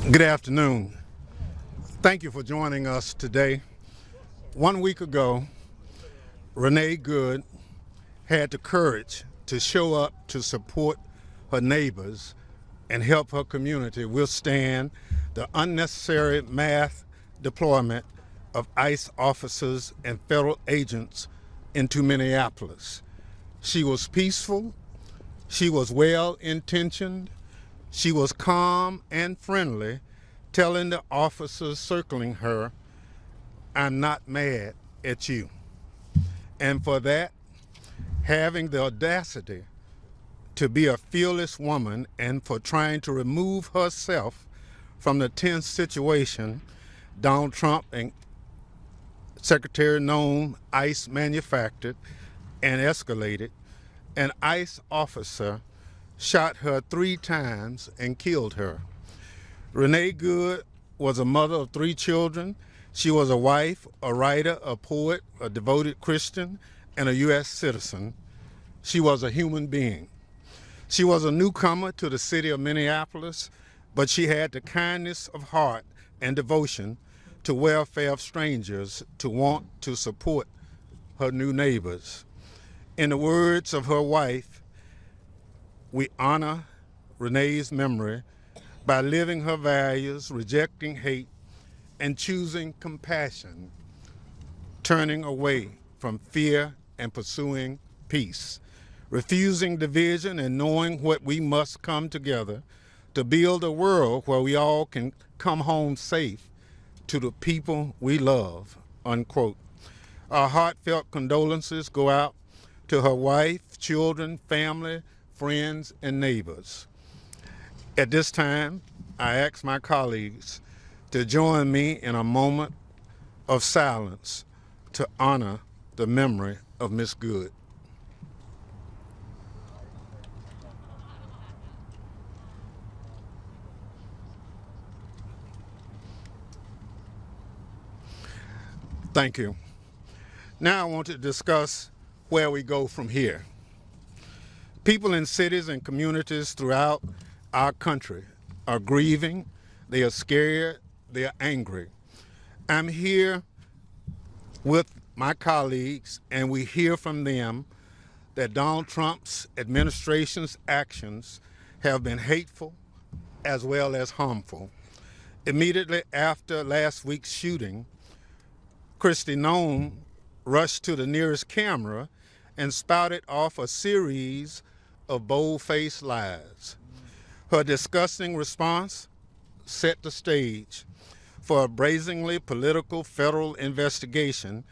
Good afternoon. Thank you for joining us today. 1 week ago, Renee Good had the courage to show up to support her neighbors and help her community withstand the unnecessary mass deployment of ICE officers and federal agents into Minneapolis. She was peaceful, she was well-intentioned, she was calm and friendly, telling the officers circling her, "I'm not mad at you." And for that, having the audacity to be a fearless woman and for trying to remove herself from the tense situation Donald Trump and Secretary Noem ICE manufactured and escalated, an ICE officer shot her 3 times and killed her. Renee Good was a mother of 3 children. She was a wife, a writer, a poet, a devoted Christian, and a U.S. citizen. She was a human being. She was a newcomer to the city of Minneapolis, but she had the kindness of heart and devotion to welfare of strangers to want to support her new neighbors. In the words of her wife, we honor Renee's memory by living her values, rejecting hate, and choosing compassion, turning away from fear and pursuing peace, refusing division and knowing what we must come together to build a world where we all can come home safe to the people we love, unquote. Our heartfelt condolences go out to her wife, children, family, friends, and neighbors. At this time, I ask my colleagues to join me in a moment of silence to honor the memory of Miss Good. Thank you. Now I want to discuss where we go from here. People in cities and communities throughout our country are grieving, they are scared, they are angry. I'm here with my colleagues, and we hear from them that Donald Trump's administration's actions have been hateful as well as harmful. Immediately after last week's shooting, Kristi Noem rushed to the nearest camera and spouted off a series of bold-faced lies. Her disgusting response set the stage for a brazenly political federal investigation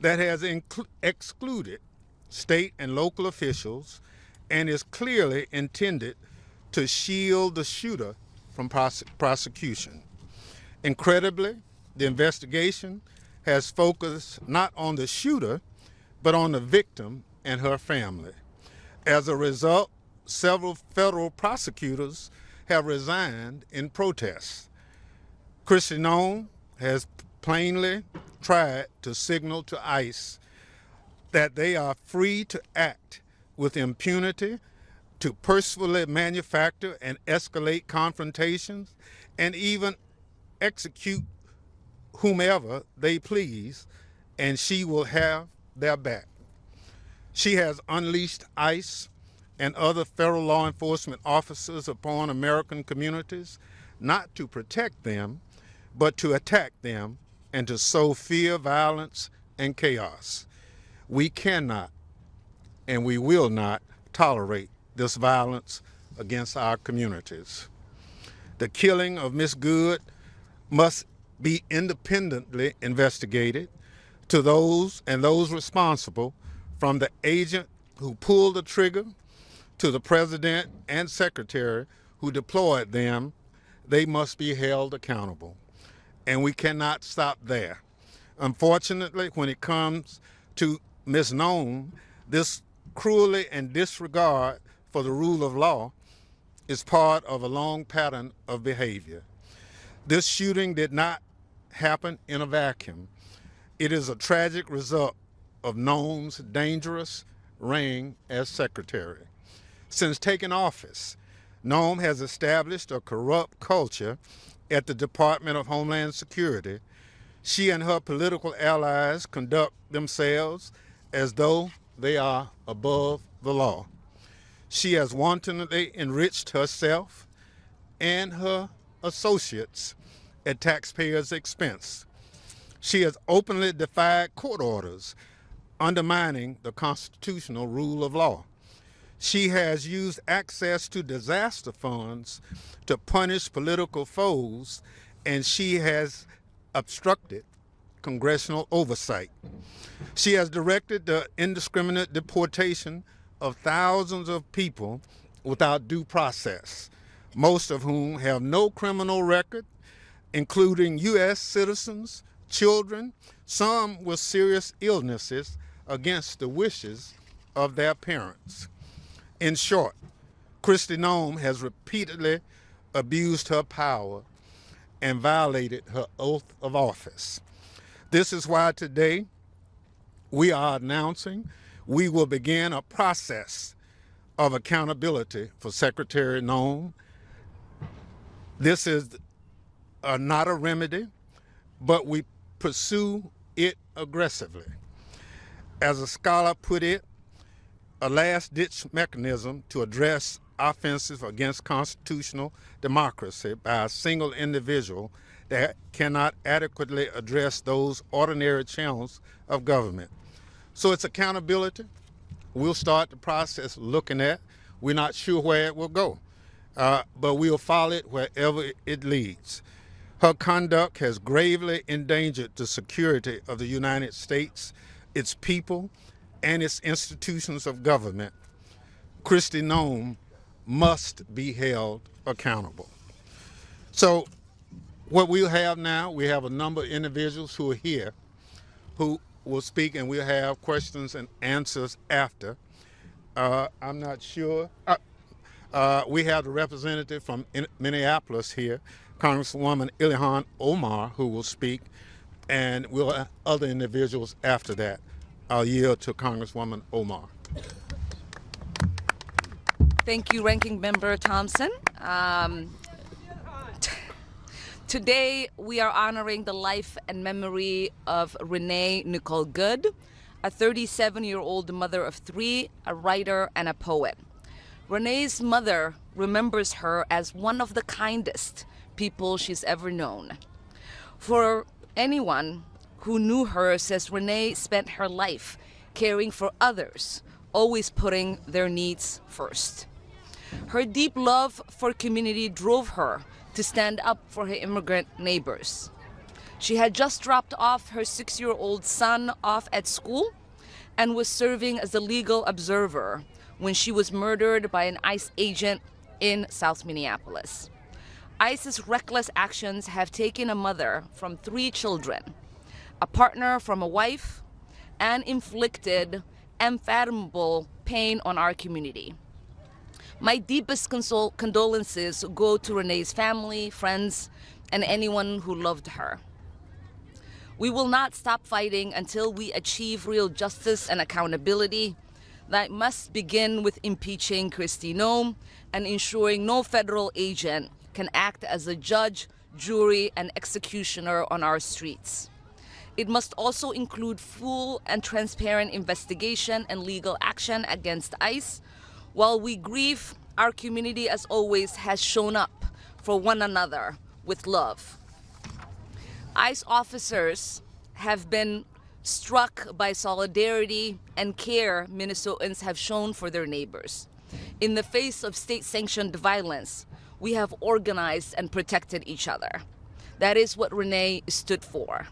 that has excluded state and local officials and is clearly intended to shield the shooter from prosecution. Incredibly, the investigation has focused not on the shooter, but on the victim and her family. As a result, several federal prosecutors have resigned in protest. Kristi Noem has plainly tried to signal to ICE that they are free to act with impunity, to purposefully manufacture and escalate confrontations, and even execute whomever they please, and she will have their back. She has unleashed ICE and other federal law enforcement officers upon American communities, not to protect them, but to attack them and to sow fear, violence, and chaos. We cannot and we will not tolerate this violence against our communities. The killing of Miss Good must be independently investigated to those responsible, from the agent who pulled the trigger to the president and secretary who deployed them. They must be held accountable. And we cannot stop there. Unfortunately, when it comes to Ms. Noem, this cruelty and disregard for the rule of law is part of a long pattern of behavior. This shooting did not happen in a vacuum. It is a tragic result of Noem's dangerous reign as secretary. Since taking office, Noem has established a corrupt culture at the Department of Homeland Security. She and her political allies conduct themselves as though they are above the law. She has wantonly enriched herself and her associates at taxpayers' expense. She has openly defied court orders, undermining the constitutional rule of law. She has used access to disaster funds to punish political foes, and she has obstructed congressional oversight. She has directed the indiscriminate deportation of thousands of people without due process, most of whom have no criminal record, including U.S. citizens, children, some with serious illnesses against the wishes of their parents. In short, Kristi Noem has repeatedly abused her power and violated her oath of office. This is why today we are announcing we will begin a process of accountability for Secretary Noem. This is not a remedy, but we pursue it aggressively. As a scholar put it, a last-ditch mechanism to address offenses against constitutional democracy by a single individual that cannot adequately address those ordinary channels of government. So it's accountability. We'll start the process looking at. We're not sure where it will go, but we'll follow it wherever it leads. Her conduct has gravely endangered the security of the United States, its people, and its institutions of government. Kristi Noem must be held accountable. So what we'll have now, we have a number of individuals who are here who will speak, and we'll have questions and answers after. I'm not sure. We have the representative from Minneapolis here, Congresswoman Ilhan Omar, who will speak, and we'll have other individuals after that. I'll yield to Congresswoman Omar. Thank you, Ranking Member Thompson. Today, we are honoring the life and memory of Renee Nicole Good, a 37-year-old mother of three, a writer, and a poet. Renee's mother remembers her as one of the kindest people she's ever known. For anyone who knew her, says Renee spent her life caring for others, always putting their needs first. Her deep love for community drove her to stand up for her immigrant neighbors. She had just dropped off her 6-year-old son off at school and was serving as a legal observer when she was murdered by an ICE agent in South Minneapolis. ICE's reckless actions have taken a mother from 3 children, a partner from a wife, and inflicted unfathomable pain on our community. My deepest condolences go to Renee's family, friends, and anyone who loved her. We will not stop fighting until we achieve real justice and accountability. That must begin with impeaching Kristi Noem and ensuring no federal agent can act as a judge, jury, and executioner on our streets. It must also include full and transparent investigation and legal action against ICE. While we grieve, our community, as always, has shown up for one another with love. ICE officers have been struck by solidarity and care Minnesotans have shown for their neighbors. In the face of state-sanctioned violence, we have organized and protected each other. That is what Renee stood for.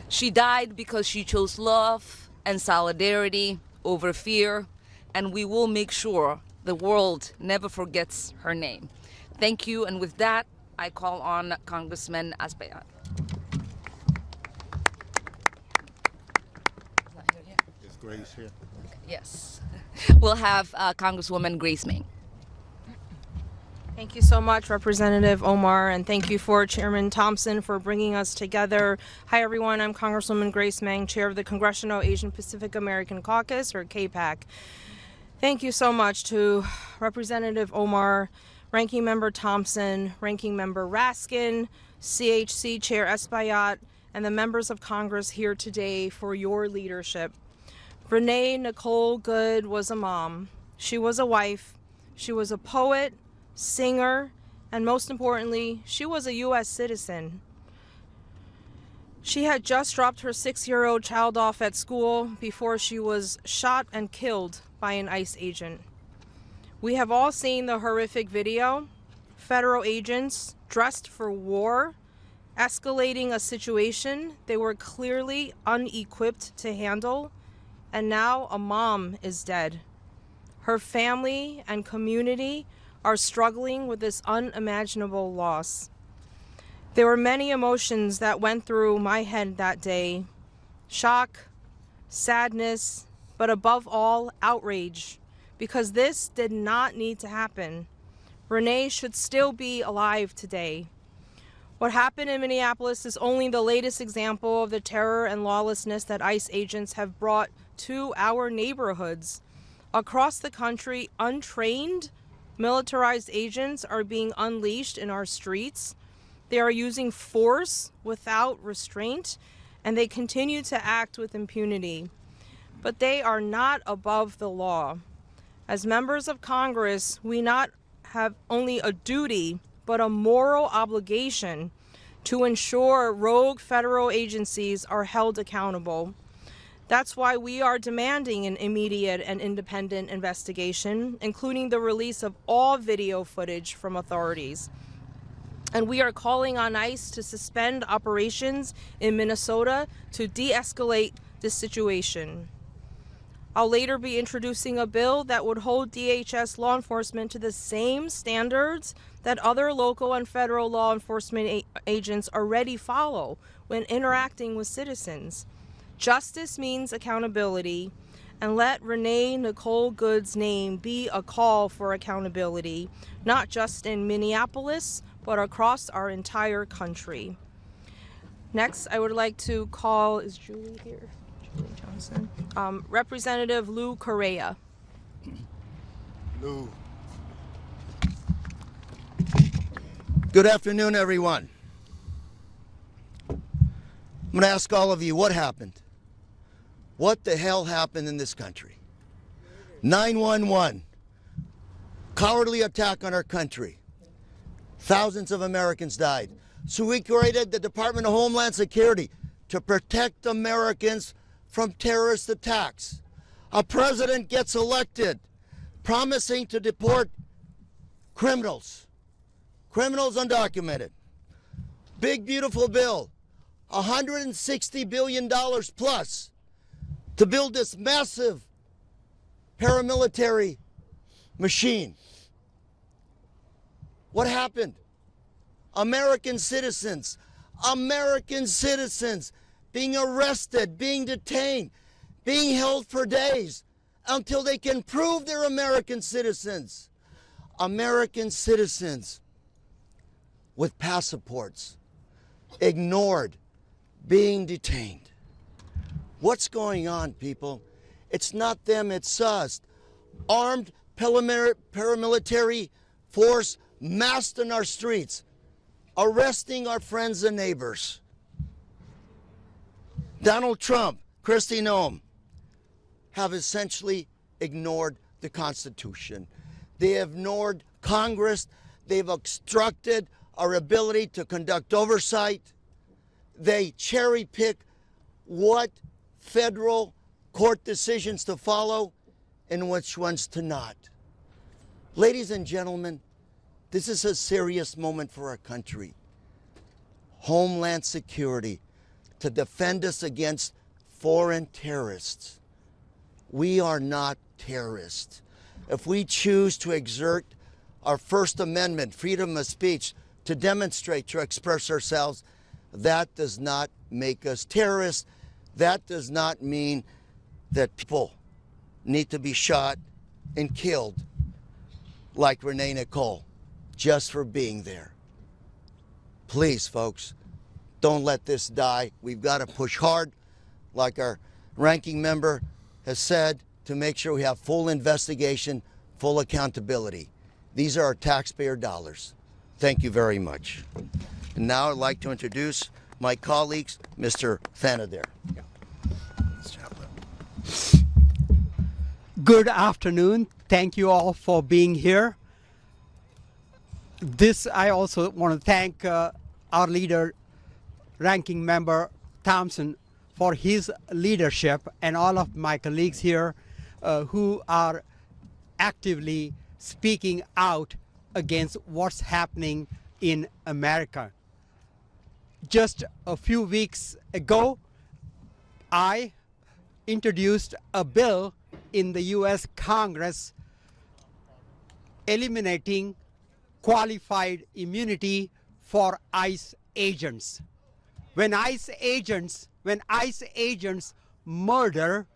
She died because she chose love and solidarity over fear, and we will make sure the world never forgets her name. Thank you, and with that, I call on Congressman Asbayat. Is Grace here? Yes. We'll have Congresswoman Grace Meng. Thank you so much, Representative Omar, and thank you for Chairman Thompson for bringing us together. Hi, everyone. I'm Congresswoman Grace Meng, Chair of the Congressional Asian Pacific American Caucus, or CAPAC. Thank you so much to Representative Omar, Ranking Member Thompson, Ranking Member Raskin, CHC Chair Espaillat, and the members of Congress here today for your leadership. Renee Nicole Good was a mom. She was a wife. She was a poet, singer, and most importantly, she was a U.S. citizen. She had just dropped her 6-year-old child off at school before she was shot and killed by an ICE agent. We have all seen the horrific video. Federal agents dressed for war, escalating a situation they were clearly unequipped to handle, and now a mom is dead. Her family and community are struggling with this unimaginable loss. There were many emotions that went through my head that day. Shock, sadness, but above all, outrage, because this did not need to happen. Renee should still be alive today. What happened in Minneapolis is only the latest example of the terror and lawlessness that ICE agents have brought to our neighborhoods. Across the country, untrained, militarized agents are being unleashed in our streets. They are using force without restraint, and they continue to act with impunity. But they are not above the law. As members of Congress, we not have only a duty, but a moral obligation to ensure rogue federal agencies are held accountable. That's why we are demanding an immediate and independent investigation, including the release of all video footage from authorities. And we are calling on ICE to suspend operations in Minnesota to de-escalate this situation. I'll later be introducing a bill that would hold DHS law enforcement to the same standards that other local and federal law enforcement agents already follow when interacting with citizens. Justice means accountability, and let Renee Nicole Good's name be a call for accountability, not just in Minneapolis, but across our entire country. Next, I would like to call, is Julie here? Julie Johnson. Representative Lou Correa. Lou. Good afternoon, everyone. I'm going to ask all of you, what happened? What the hell happened in this country? 911, cowardly attack on our country. Thousands of Americans died. So we created the Department of Homeland Security to protect Americans from terrorist attacks. A president gets elected promising to deport criminals undocumented. Big, beautiful bill, $160 billion plus to build this massive paramilitary machine. What happened? American citizens being arrested, being detained, being held for days until they can prove they're American citizens. American citizens with passports ignored, being detained. What's going on, people? It's not them, it's us. Armed paramilitary force massed in our streets, arresting our friends and neighbors. Donald Trump, Kristi, Noem have essentially ignored the Constitution. They have ignored Congress. They've obstructed our ability to conduct oversight. They cherry pick what federal court decisions to follow and which ones to not. Ladies and gentlemen, this is a serious moment for our country. Homeland Security to defend us against foreign terrorists. We are not terrorists. If we choose to exert our First Amendment, freedom of speech, to demonstrate, to express ourselves, that does not make us terrorists. That does not mean that people need to be shot and killed like Renee Nicole just for being there. Please, folks, don't let this die. We've got to push hard, like our ranking member has said, to make sure we have full investigation, full accountability. These are our taxpayer dollars. Thank you very much. And now I'd like to introduce my colleagues, Mr. Thanader. Good afternoon. Thank you all for being here. I also want to thank our leader, Ranking Member Thompson, for his leadership, and all of my colleagues here who are actively speaking out against what's happening in America. Just a few weeks ago, I introduced a bill in the U.S. Congress eliminating qualified immunity for ICE agents. When ICE agents murder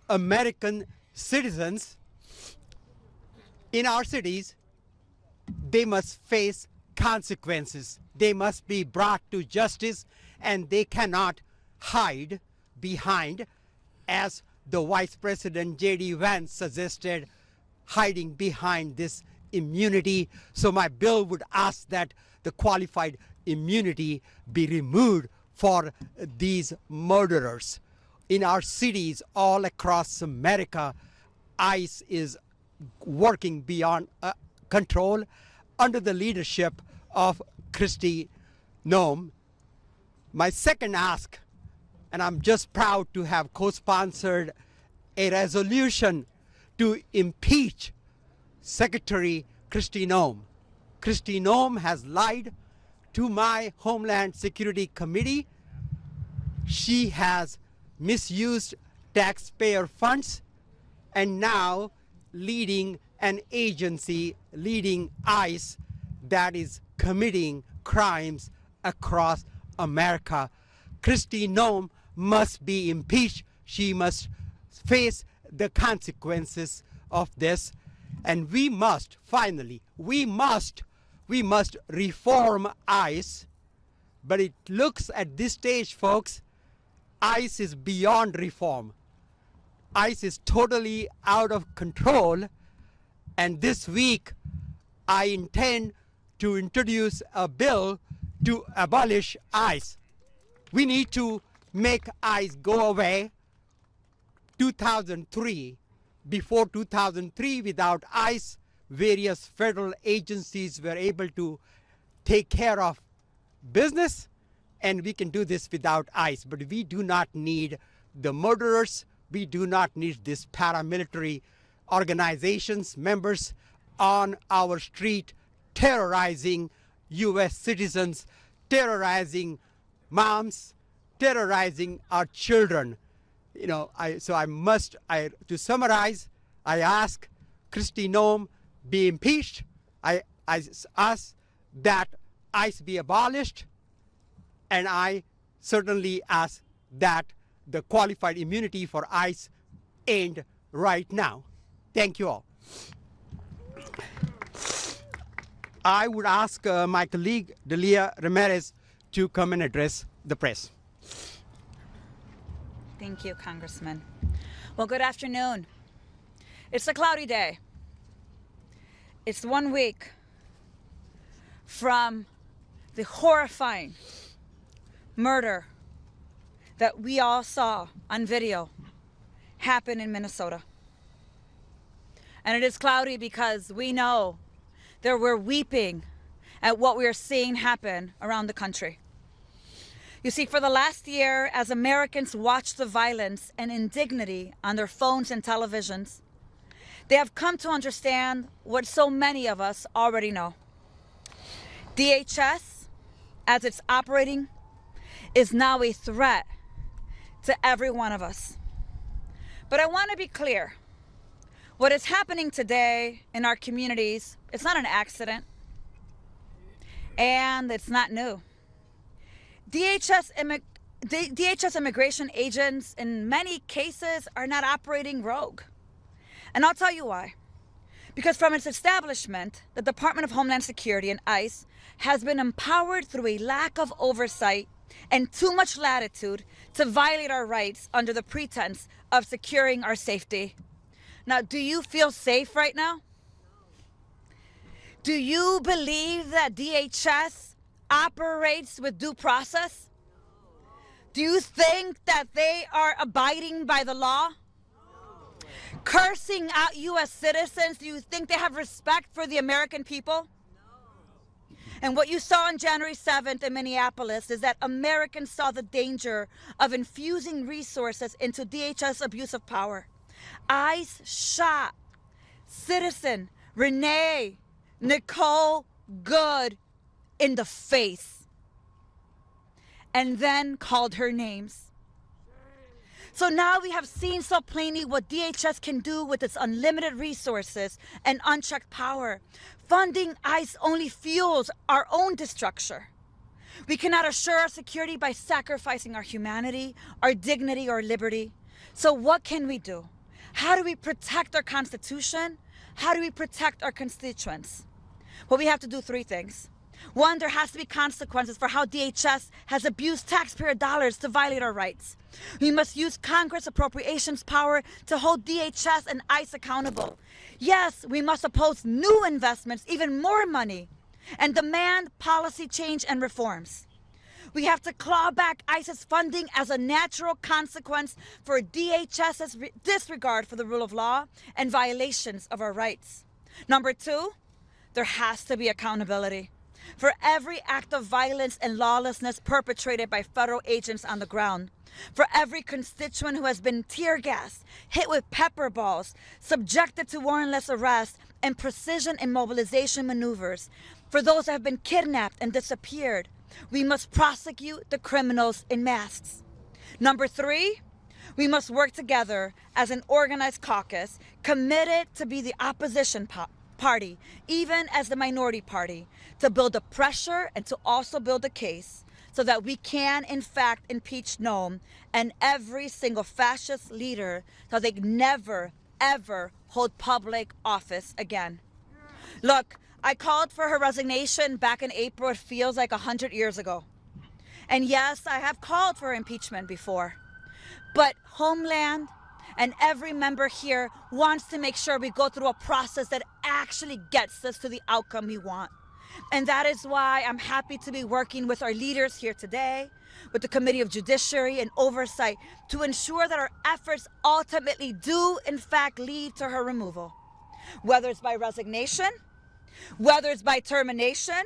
American citizens in our cities, they must face consequences. They must be brought to justice, and they cannot hide behind, as the Vice President J.D. Vance suggested, hiding behind this immunity. So my bill would ask that the qualified immunity be removed for these murderers. In our cities all across America, ICE is working beyond control under the leadership of Kristi, Noem. My second ask, and I'm just proud to have co-sponsored a resolution to impeach Secretary Kristi Noem. Kristi Noem has lied to my Homeland Security Committee. She has misused taxpayer funds and now leading an agency, leading ICE, that is committing crimes across America. Kristi Noem must be impeached. She must face the consequences of this. And we must, finally, we must reform ICE. But it looks at this stage, folks, ICE is beyond reform. ICE is totally out of control. And this week, I intend to introduce a bill to abolish ICE. We need to make ICE go away. 2003, before 2003, without ICE, various federal agencies were able to take care of business, and we can do this without ICE. But we do not need the murderers. We do not need these paramilitary organizations, members on our street terrorizing U.S. citizens, terrorizing moms, terrorizing our children. You know, to summarize, I ask Kristi Noem be impeached. I ask that ICE be abolished, and I certainly ask that the qualified immunity for ICE end right now. Thank you all. I would ask my colleague Delia Ramirez to come and address the press. Thank you, Congressman. Well, good afternoon. It's a cloudy day. It's 1 week from the horrifying murder that we all saw on video happen in Minnesota. And it is cloudy because we know that we're weeping at what we are seeing happen around the country. You see, for the last year, as Americans watch the violence and indignity on their phones and televisions, they have come to understand what so many of us already know. DHS, as it's operating, is now a threat to every one of us. But I want to be clear. What is happening today in our communities, it's not an accident, and it's not new. DHS immigration agents in many cases are not operating rogue. And I'll tell you why. Because from its establishment, the Department of Homeland Security and ICE has been empowered through a lack of oversight and too much latitude to violate our rights under the pretense of securing our safety. Now, do you feel safe right now? Do you believe that DHS operates with due process? Do you think that they are abiding by the law? Cursing out U.S. citizens, do you think they have respect for the American people? And what you saw on January 7th in Minneapolis is that Americans saw the danger of infusing resources into DHS abuse of power. ICE shot citizen Renee Nicole Good in the face and then called her names. So now we have seen so plainly what DHS can do with its unlimited resources and unchecked power. Funding ICE only fuels our own destruction. We cannot assure our security by sacrificing our humanity, our dignity, or liberty. So what can we do? How do we protect our Constitution? How do we protect our constituents? Well, we have to do three things. One, there has to be consequences for how DHS has abused taxpayer dollars to violate our rights. We must use Congress appropriations power to hold DHS and ICE accountable. Yes, we must oppose new investments, even more money, and demand policy change and reforms. We have to claw back ICE's funding as a natural consequence for DHS's disregard for the rule of law and violations of our rights. Number two, there has to be accountability for every act of violence and lawlessness perpetrated by federal agents on the ground. For every constituent who has been tear gassed, hit with pepper balls, subjected to warrantless arrest and precision immobilization maneuvers. For those that have been kidnapped and disappeared, we must prosecute the criminals in masks. Number three, we must work together as an organized caucus committed to be the opposition party, even as the minority party, to build the pressure and to also build a case so that we can, in fact, impeach Noem and every single fascist leader so they never, ever hold public office again. Look, I called for her resignation back in April. It feels like 100 years ago. And yes, I have called for impeachment before. But Homeland and every member here wants to make sure we go through a process that actually gets us to the outcome we want. And that is why I'm happy to be working with our leaders here today, with the Committee of Judiciary and Oversight, to ensure that our efforts ultimately do, in fact, lead to her removal. Whether it's by resignation, whether it's by termination,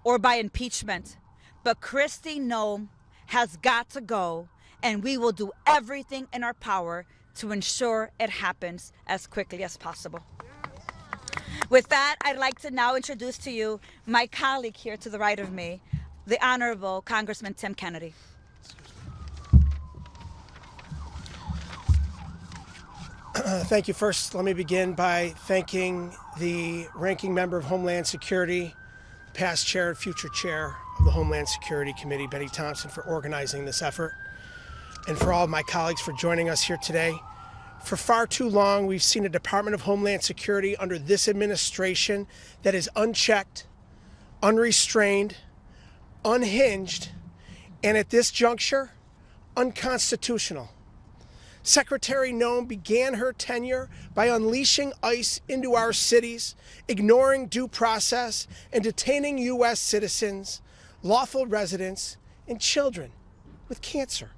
or by impeachment. But Kristi Noem has got to go, and we will do everything in our power to ensure it happens as quickly as possible. With that, I'd like to now introduce to you my colleague here to the right of me, the Honorable Congressman Tim Kennedy. Thank you. First, let me begin by thanking the ranking member of Homeland Security, past chair and future chair of the Homeland Security Committee, Benny Thompson, for organizing this effort, and for all of my colleagues for joining us here today. For far too long, we've seen a Department of Homeland Security under this administration that is unchecked, unrestrained, unhinged, and at this juncture, unconstitutional. Secretary Noem began her tenure by unleashing ICE into our cities, ignoring due process, and detaining U.S. citizens, lawful residents, and children with cancer.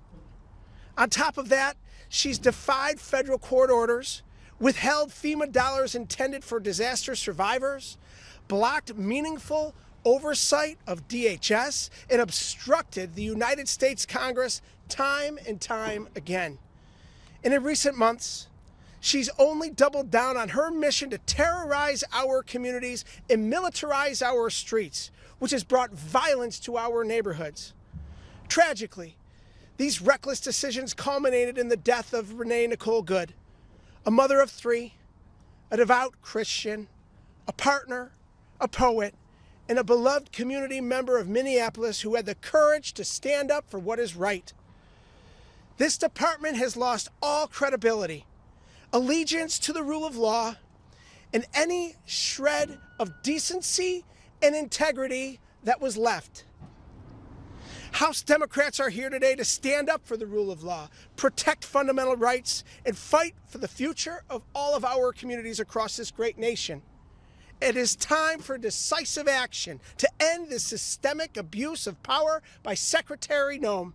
On top of that, she's defied federal court orders, withheld FEMA dollars intended for disaster survivors, blocked meaningful oversight of DHS, and obstructed the United States Congress time and time again. And in recent months, she's only doubled down on her mission to terrorize our communities and militarize our streets, which has brought violence to our neighborhoods. Tragically, these reckless decisions culminated in the death of Renee Nicole Good, a mother of three, a devout Christian, a partner, a poet, and a beloved community member of Minneapolis who had the courage to stand up for what is right. This department has lost all credibility, allegiance to the rule of law, and any shred of decency and integrity that was left. House Democrats are here today to stand up for the rule of law, protect fundamental rights, and fight for the future of all of our communities across this great nation. It is time for decisive action to end the systemic abuse of power by Secretary Noem.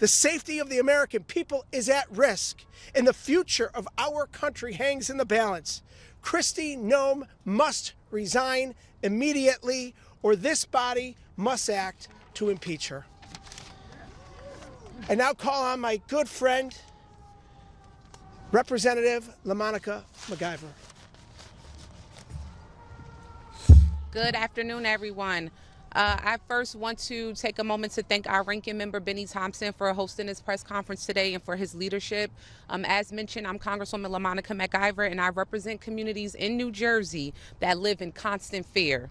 The safety of the American people is at risk, and the future of our country hangs in the balance. Kristi Noem must resign immediately, or this body must act to impeach her. I now call on my good friend, Representative LaMonica McIver. Good afternoon, everyone. I first want to take a moment to thank our ranking member, Benny Thompson, for hosting this press conference today and for his leadership. As mentioned, I'm Congresswoman LaMonica McIver, and I represent communities in New Jersey that live in constant fear.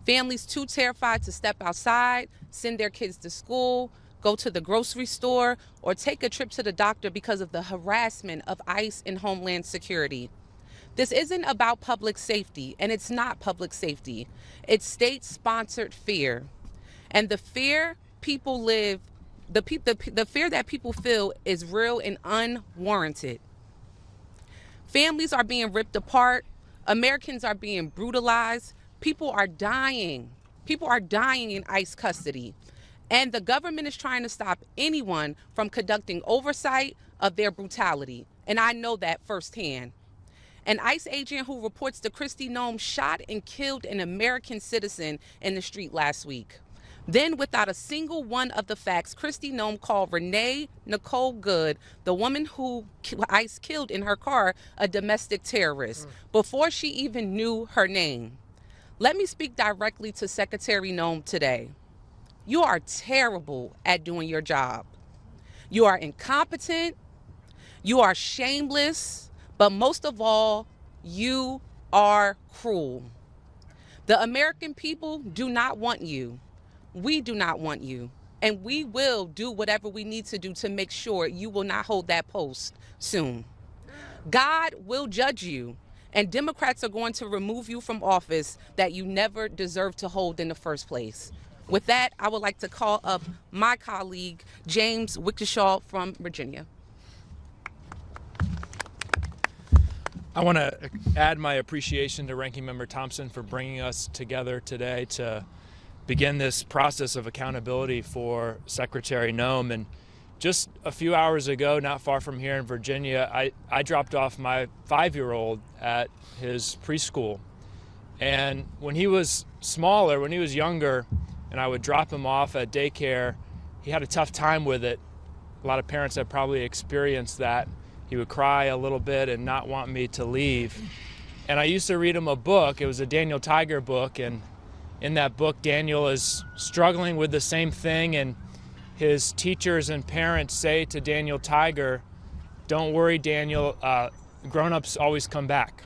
Families too terrified to step outside, send their kids to school, go to the grocery store, or take a trip to the doctor because of the harassment of ICE and Homeland Security. This isn't about public safety, and it's not public safety. It's state-sponsored fear. And the fear people live, the fear that people feel is real and unwarranted. Families are being ripped apart. Americans are being brutalized. People are dying. People are dying in ICE custody. And the government is trying to stop anyone from conducting oversight of their brutality. And I know that firsthand. An ICE agent who reports to Kristi Noem shot and killed an American citizen in the street last week. Then, without a single one of the facts, Kristi Noem called Renee Nicole Good, the woman who ICE killed in her car, a domestic terrorist, before she even knew her name. Let me speak directly to Secretary Noem today. You are terrible at doing your job. You are incompetent. You are shameless. But most of all, you are cruel. The American people do not want you. We do not want you. And we will do whatever we need to do to make sure you will not hold that post soon. God will judge you, and Democrats are going to remove you from office that you never deserved to hold in the first place. With that, I would like to call up my colleague, James Wickeshaw from Virginia. I want to add my appreciation to Ranking Member Thompson for bringing us together today to begin this process of accountability for Secretary Noem. And just a few hours ago, not far from here in Virginia, I dropped off my 5-year-old at his preschool. And when he was smaller, when he was younger, and I would drop him off at daycare, he had a tough time with it. A lot of parents have probably experienced that. He would cry a little bit and not want me to leave. And I used to read him a book. It was a Daniel Tiger book, and in that book, Daniel is struggling with the same thing, and his teachers and parents say to Daniel Tiger, "Don't worry, Daniel, grown-ups always come back."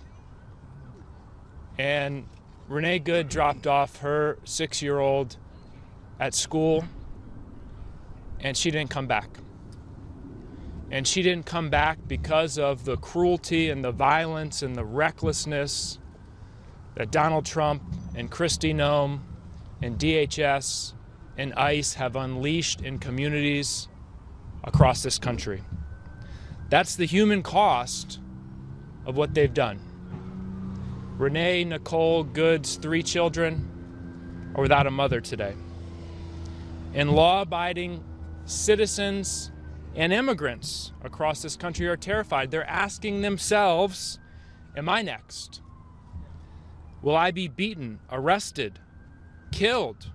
And Renee Good dropped off her 6-year-old at school, and she didn't come back. And she didn't come back because of the cruelty and the violence and the recklessness that Donald Trump and Kristi Noem and DHS and ICE have unleashed in communities across this country. That's the human cost of what they've done. Renee Nicole Good's 3 children are without a mother today. And law-abiding citizens and immigrants across this country are terrified. They're asking themselves, am I next? Will I be beaten, arrested, killed?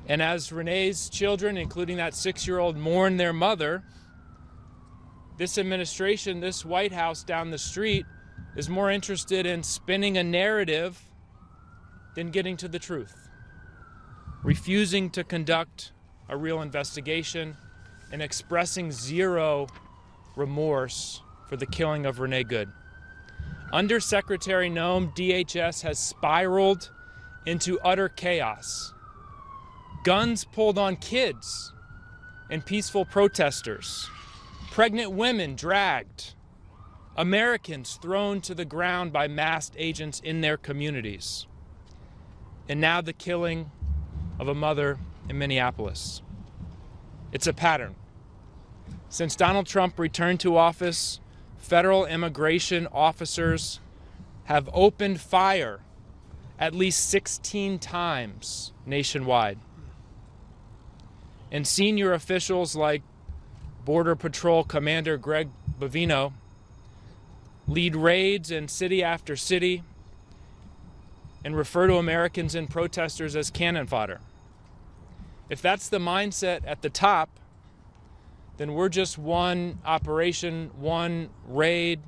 And as Renee's children, including that 6-year-old, mourn their mother, this administration, this White House down the street, is more interested in spinning a narrative than getting to the truth, refusing to conduct a real investigation, and expressing zero remorse for the killing of Renee Good. Under Secretary Noem, DHS has spiraled into utter chaos. Guns pulled on kids and peaceful protesters, pregnant women dragged, Americans thrown to the ground by masked agents in their communities, and now the killing of a mother in Minneapolis. It's a pattern. Since Donald Trump returned to office, federal immigration officers have opened fire at least 16 times nationwide. And senior officials like Border Patrol Commander Greg Bovino lead raids in city after city and refer to Americans and protesters as cannon fodder. If that's the mindset at the top, then we're just one operation, one raid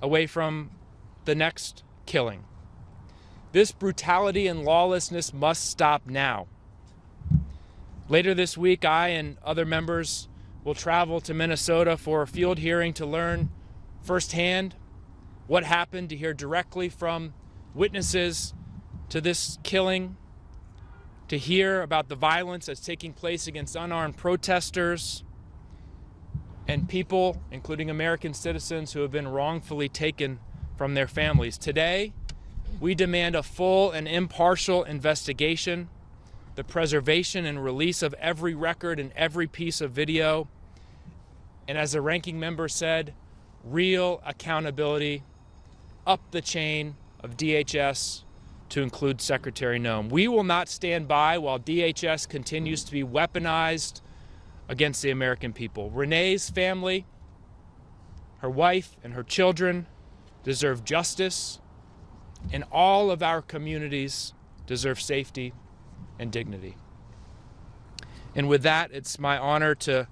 away from the next killing. This brutality and lawlessness must stop now. Later this week, I and other members will travel to Minnesota for a field hearing to learn firsthand what happened, to hear directly from witnesses to this killing, to hear about the violence that's taking place against unarmed protesters and people, including American citizens, who have been wrongfully taken from their families. Today, we demand a full and impartial investigation, the preservation and release of every record and every piece of video, and as the ranking member said, real accountability up the chain of DHS to include Secretary Noem. We will not stand by while DHS continues to be weaponized against the American people. Renee's family, her wife, and her children deserve justice, and all of our communities deserve safety and dignity. And with that, it's my honor to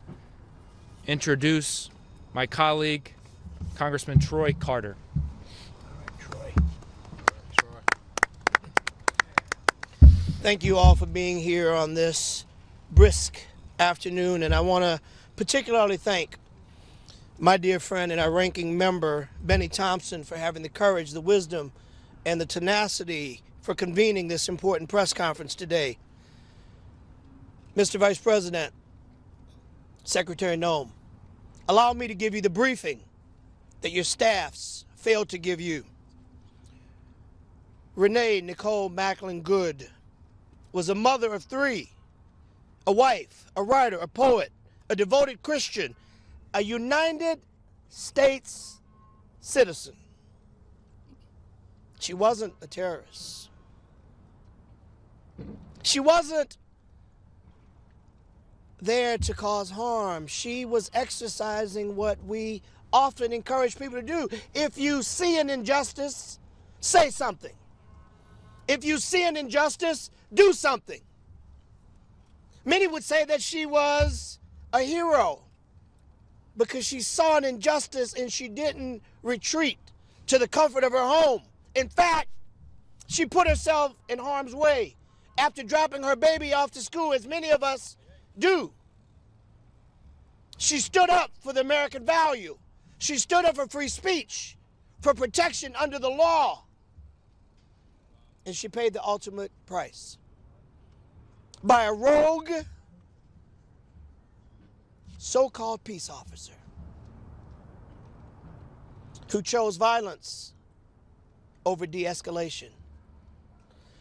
introduce my colleague, Congressman Troy Carter. Thank you all for being here on this brisk afternoon, and I want to particularly thank my dear friend and our ranking member, Benny Thompson, for having the courage, the wisdom, and the tenacity for convening this important press conference today. Mr. Vice President, Secretary Noem, allow me to give you the briefing that your staffs failed to give you. Renee Nicole Macklin Good was a mother of three, a wife, a writer, a poet, a devoted Christian, a United States citizen. She wasn't a terrorist. She wasn't there to cause harm. She was exercising what we often encourage people to do. If you see an injustice, say something. If you see an injustice, do something. Many would say that she was a hero because she saw an injustice and she didn't retreat to the comfort of her home. In fact, she put herself in harm's way after dropping her baby off to school, as many of us do. She stood up for the American value. She stood up for free speech, for protection under the law. And she paid the ultimate price by a rogue so-called peace officer who chose violence over de-escalation,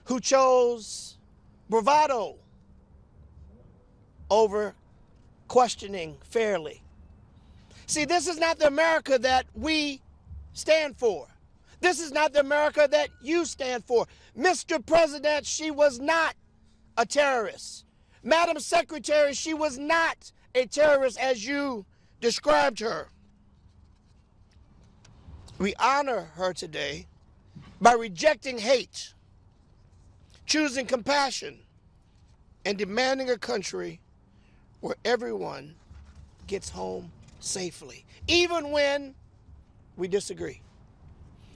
who chose bravado over questioning fairly. See, this is not the America that we stand for. This is not the America that you stand for. Mr. President, she was not a terrorist. Madam Secretary, she was not a terrorist as you described her. We honor her today by rejecting hate, choosing compassion, and demanding a country where everyone gets home safely, even when we disagree.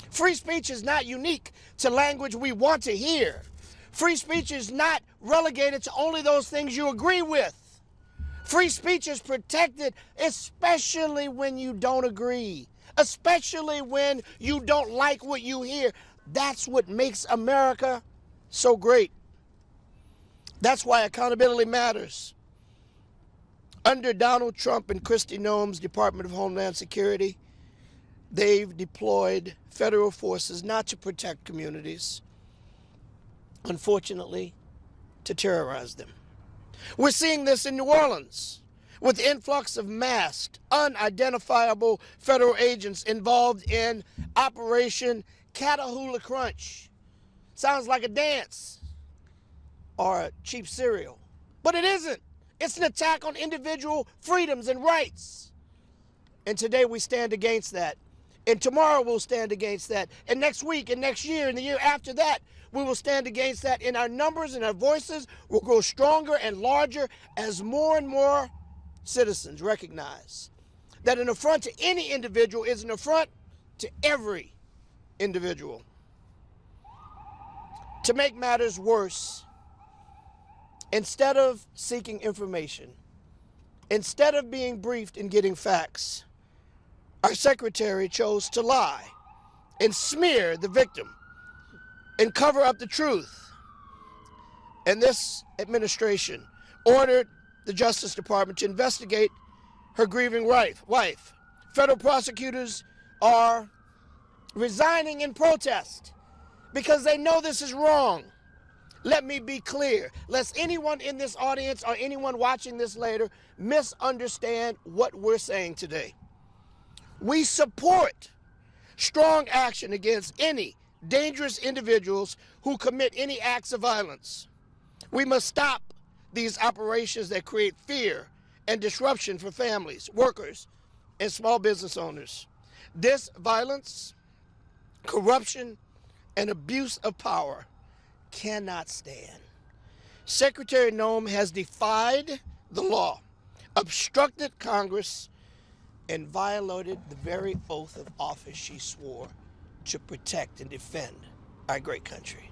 Free speech is not unique to language we want to hear. Free speech is not relegated to only those things you agree with. Free speech is protected, especially when you don't agree, especially when you don't like what you hear. That's what makes America so great. That's why accountability matters. Under Donald Trump and Kristi Noem's Department of Homeland Security, they've deployed federal forces not to protect communities, unfortunately, to terrorize them. We're seeing this in New Orleans with the influx of masked, unidentifiable federal agents involved in Operation Catahoula Crunch. Sounds like a dance or a cheap cereal, but it isn't. It's an attack on individual freedoms and rights. And today we stand against that. And tomorrow we'll stand against that. And next week and next year and the year after that, we will stand against that. And our numbers and our voices will grow stronger and larger as more and more citizens recognize that an affront to any individual is an affront to every individual. To make matters worse, instead of seeking information, instead of being briefed and getting facts, our secretary chose to lie and smear the victim and cover up the truth. And this administration ordered the Justice Department to investigate her grieving wife. Federal prosecutors are resigning in protest because they know this is wrong. Let me be clear, lest anyone in this audience or anyone watching this later misunderstand what we're saying today. We support strong action against any dangerous individuals who commit any acts of violence. We must stop these operations that create fear and disruption for families, workers, and small business owners. This violence, corruption, and abuse of power cannot stand. Secretary Noem has defied the law, obstructed Congress, and violated the very oath of office she swore to protect and defend our great country.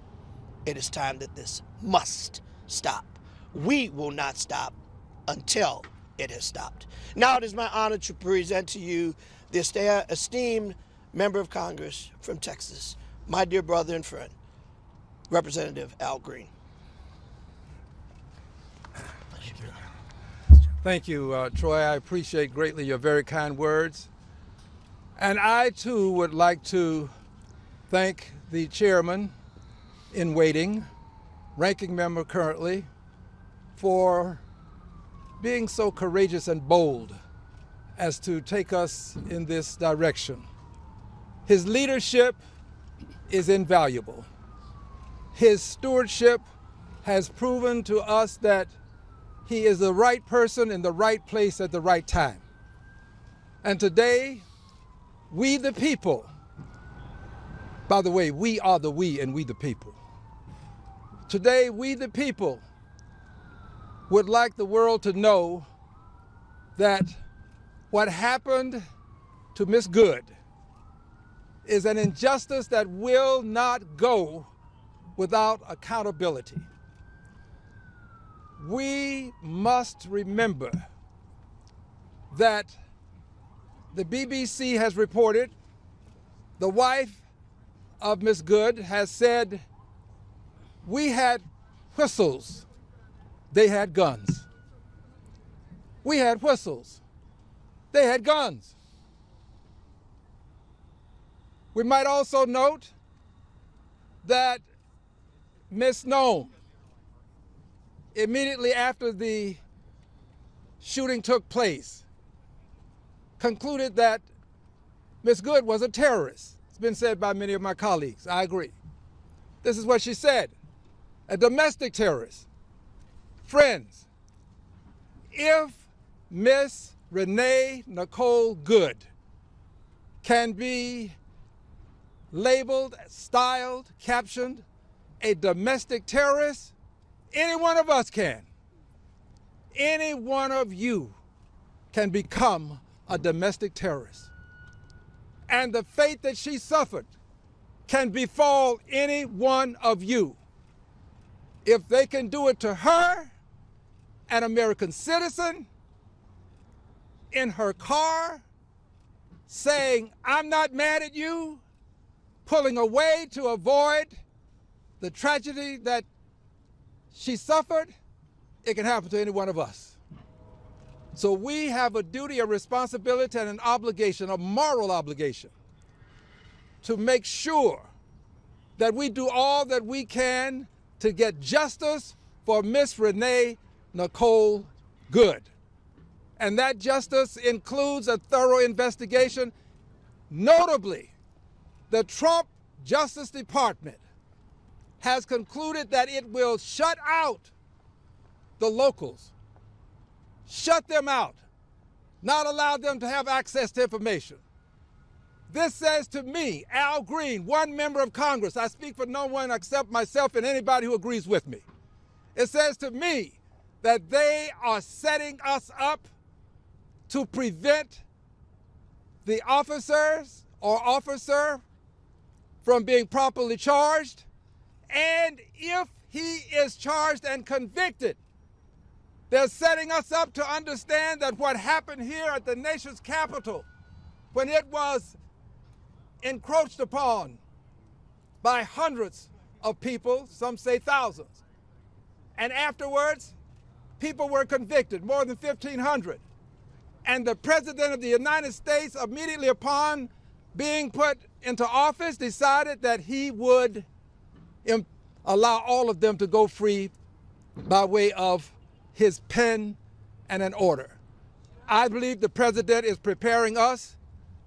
It is time that this must stop. We will not stop until it has stopped. Now it is my honor to present to you the esteemed member of Congress from Texas, my dear brother and friend, Representative Al Green. Thank you, Troy. I appreciate greatly your very kind words. And I, too, would like to thank the chairman in waiting, ranking member currently, for being so courageous and bold as to take us in this direction. His leadership is invaluable. His stewardship has proven to us that he is the right person in the right place at the right time. And today, we the people, by the way, we are the we and we the people. Today, we the people would like the world to know that what happened to Miss Good is an injustice that will not go without accountability. We must remember that the BBC has reported the wife of Miss Good has said, we had whistles, they had guns. We had whistles, they had guns. We might also note that Miss Noem, immediately after the shooting took place, concluded that Miss Good was a terrorist. It's been said by many of my colleagues. I agree. This is what she said, a domestic terrorist. Friends, if Miss Renee Nicole Good can be labeled, styled, captioned a domestic terrorist, any one of us can. Any one of you can become a domestic terrorist. And the fate that she suffered can befall any one of you. If they can do it to her, an American citizen, in her car, saying, I'm not mad at you, pulling away to avoid the tragedy that she suffered, it can happen to any one of us. So we have a duty, a responsibility, and an obligation, a moral obligation, to make sure that we do all that we can to get justice for Miss Renee Nicole Good. And that justice includes a thorough investigation. Notably, the Trump Justice Department has concluded that it will shut out the locals, shut them out, not allow them to have access to information. This says to me, Al Green, one member of Congress, I speak for no one except myself and anybody who agrees with me. It says to me that they are setting us up to prevent the officers or officer from being properly charged. And if he is charged and convicted, they're setting us up to understand that what happened here at the nation's capital, when it was encroached upon by hundreds of people, some say thousands, and afterwards, people were convicted, more than 1,500. And the President of the United States, immediately upon being put into office, decided that he would allow all of them to go free by way of his pen and an order. I believe the President is preparing us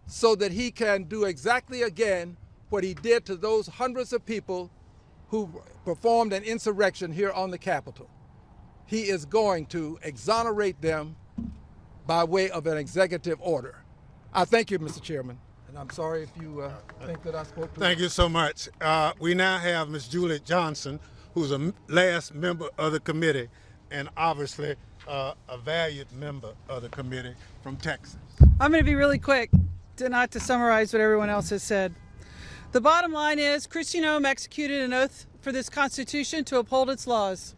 so that he can do exactly again what he did to those hundreds of people who performed an insurrection here on the Capitol. He is going to exonerate them by way of an executive order. I thank you, Mr. Chairman, and I'm sorry if you think that I spoke too Thank you so much. We now have Ms. Juliet Johnson, who's a last member of the committee and obviously a valued member of the committee from Texas. I'm going to be really quick, not to summarize what everyone else has said. The bottom line is Kristi Noem executed an oath for this Constitution to uphold its laws.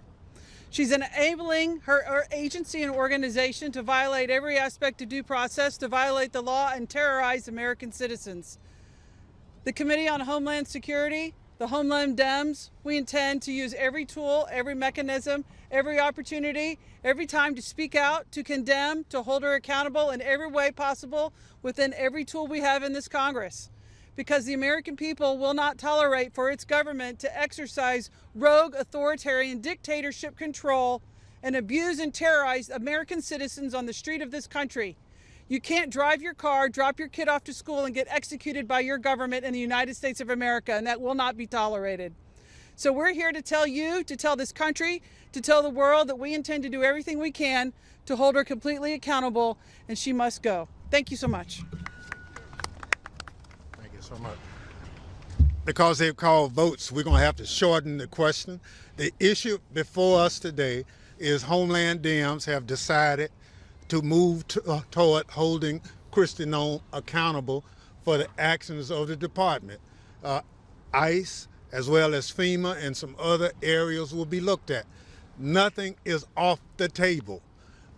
She's enabling her agency and organization to violate every aspect of due process, to violate the law and terrorize American citizens. The Committee on Homeland Security, the Homeland Dems, we intend to use every tool, every mechanism, every opportunity, every time to speak out, to condemn, to hold her accountable in every way possible within every tool we have in this Congress. Because the American people will not tolerate for its government to exercise rogue authoritarian dictatorship control and abuse and terrorize American citizens on the street of this country. You can't drive your car, drop your kid off to school, and get executed by your government in the United States of America, and that will not be tolerated. So we're here to tell you, to tell this country, to tell the world that we intend to do everything we can to hold her completely accountable, and she must go. Thank you so much. Thank you so much. Because they've called votes, we're going to have to shorten the question. The issue before us today is Homeland Dems have decided to move toward holding Kristi Noem accountable for the actions of the department. ICE, as well as FEMA and some other areas will be looked at. Nothing is off the table,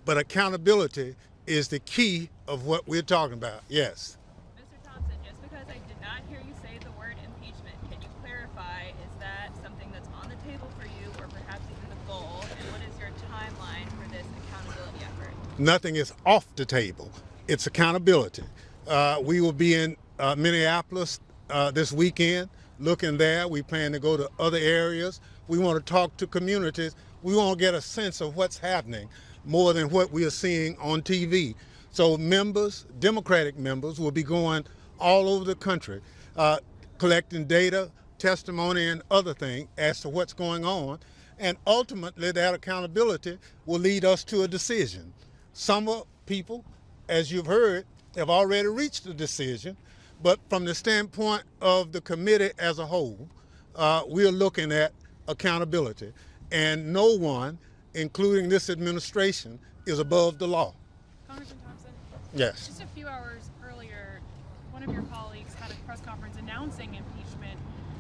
but accountability is the key of what we're talking about. Yes. Mr. Thompson, just because I did not hear you say the word impeachment, can you clarify, is that something that's on the table for you or perhaps even the goal, and what is your timeline for this accountability effort? Nothing is off the table. It's accountability. We will be in Minneapolis this weekend, looking there. We plan to go to other areas. We want to talk to communities. We want to get a sense of what's happening more than what we are seeing on TV. So members, Democratic members, will be going all over the country, collecting data, testimony, and other things as to what's going on. And ultimately, that accountability will lead us to a decision. Some people, as you've heard, have already reached a decision. But from the standpoint of the committee as a whole, we are looking at accountability. And no one, including this administration, is above the law. Congressman Thompson? Yes. Just a few hours earlier, one of your colleagues had a press conference announcing an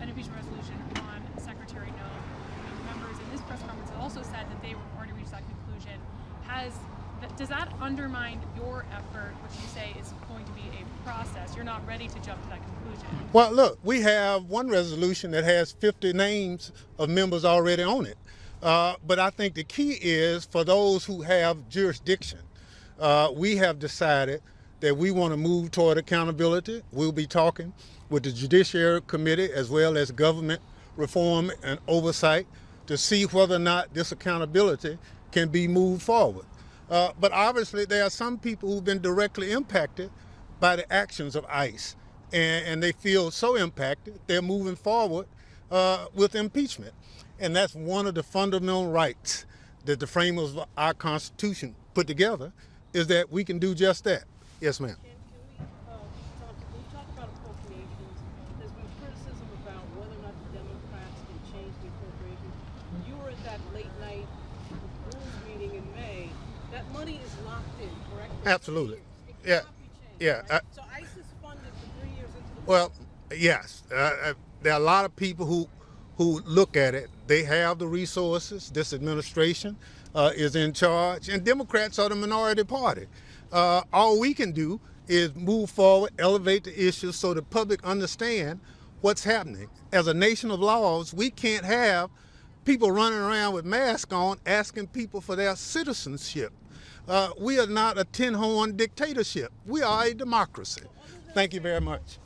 impeachment resolution on Secretary Noem. Members in this press conference have also said that they were already reached that conclusion. Does that undermine your effort, which you say is going to be a process? You're not ready to jump to that conclusion. Well, look, we have one resolution that has 50 names of members already on it. But I think the key is for those who have jurisdiction. We have decided that we want to move toward accountability. We'll be talking with the Judiciary Committee as well as Government Reform and Oversight to see whether or not this accountability can be moved forward. But obviously there are some people who've been directly impacted by the actions of ICE, and they feel so impacted they're moving forward with impeachment. And that's one of the fundamental rights that the framers of our Constitution put together, is that we can do just that. Yes, ma'am. Can we talk about appropriations? There's been criticism about whether or not the Democrats can change the appropriations. You were at that late night rules meeting in May. That money is locked in, correct? Absolutely. It Yeah. cannot be changed, Yeah. right? So ICE is funded for 3 years into the Well, yes. There are a lot of people who look at it. They have the resources. This administration is in charge, and Democrats are the minority party. All we can do is move forward, elevate the issues so the public understand what's happening. As a nation of laws, we can't have people running around with masks on asking people for their citizenship. We are not a tin-horn dictatorship. We are a democracy. Thank you very much.